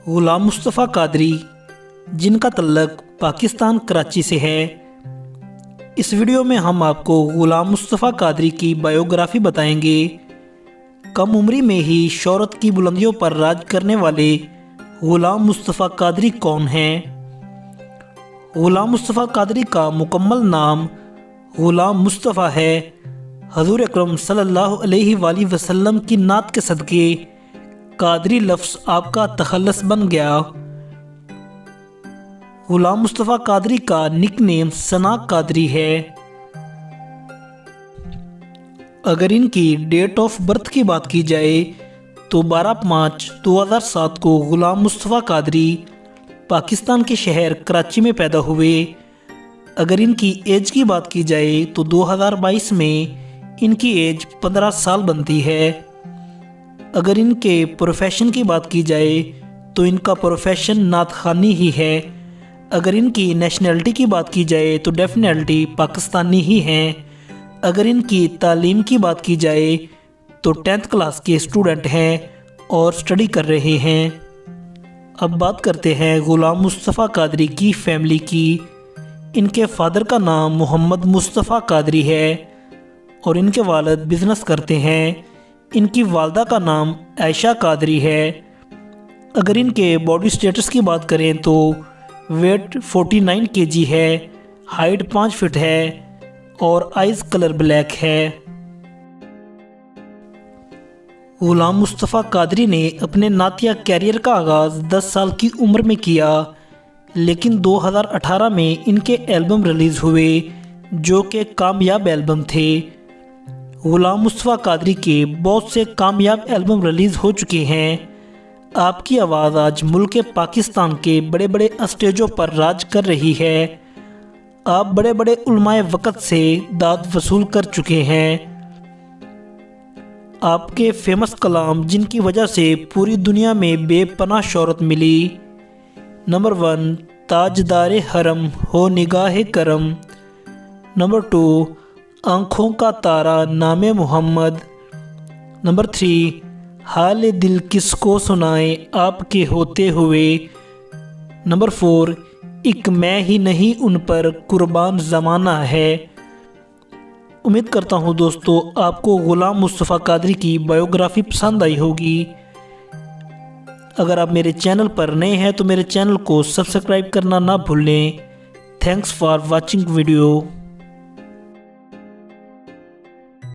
गुलाम मुस्तफ़ा कादरी, जिनका तल्लक पाकिस्तान कराची से है। इस वीडियो में हम आपको गुलाम मुस्तफ़ा कादरी की बायोग्राफी बताएंगे। कम उम्री में ही शोहरत की बुलंदियों पर राज करने वाले गुलाम मुस्तफ़ा कादरी कौन हैं? गुलाम मुस्तफ़ा कादरी का मुकम्मल नाम गुलाम मुस्तफ़ा है। हज़ूर अकरम सल्लल्लाहु अलैहि वसल्लम की नात के सदक़े कादरी लफ्ज़ आपका तखल्लुस बन गया। गुलाम मुस्तफ़ा कादरी का निकनेम सना कादरी है। अगर इनकी डेट ऑफ बर्थ की बात की जाए तो 12 मार्च 2007 को गुलाम मुस्तफ़ा कादरी पाकिस्तान के शहर कराची में पैदा हुए। अगर इनकी एज की बात की जाए तो 2022 में इनकी एज 15 साल बनती है। अगर इनके प्रोफेशन की बात की जाए तो इनका प्रोफेशन नात ख़ानी ही है। अगर इनकी नेशनैलिटी की बात की जाए तो डेफिनेटली पाकिस्तानी ही हैं। अगर इनकी तालीम की बात की जाए तो 10th क्लास के स्टूडेंट हैं और स्टडी कर रहे हैं। अब बात करते हैं गुलाम मुस्तफ़ा कादरी की फ़ैमिली की। इनके फादर का नाम मोहम्मद मुस्तफ़ा कादरी है और इनके वालिद बिज़नेस करते हैं। इनकी वालदा का नाम आयशा कादरी है। अगर इनके बॉडी स्टेटस की बात करें तो वेट 49 kg है, हाइट 5 फीट है और आइज़ कलर ब्लैक है। गुलाम मुस्तफ़ा कादरी ने अपने नातिया कैरियर का आगाज़ 10 साल की उम्र में किया, लेकिन 2018 में इनके एल्बम रिलीज़ हुए जो कि कामयाब एल्बम थे। गुलाम मुस्तफ़ा कादरी के बहुत से कामयाब एल्बम रिलीज़ हो चुके हैं। आपकी आवाज़ आज मुल्क पाकिस्तान के बड़े बड़े स्टेजों पर राज कर रही है। आप बड़े बड़े उलमाए वक़्त से दाद वसूल कर चुके हैं। आपके फेमस कलाम जिनकी वजह से पूरी दुनिया में बेपनाह शोहरत मिली। नंबर 1, ताजदारे हरम हो निगाह करम। नंबर 2, आँखों का तारा नामे मोहम्मद। नंबर 3, हाल दिल किसको सुनाए आपके होते हुए। नंबर 4, एक मैं ही नहीं उन पर कुर्बान ज़माना है। उम्मीद करता हूँ दोस्तों आपको गुलाम मुस्तफ़ा कादरी की बायोग्राफी पसंद आई होगी। अगर आप मेरे चैनल पर नए हैं तो मेरे चैनल को सब्सक्राइब करना ना भूलें। Thanks for watching video.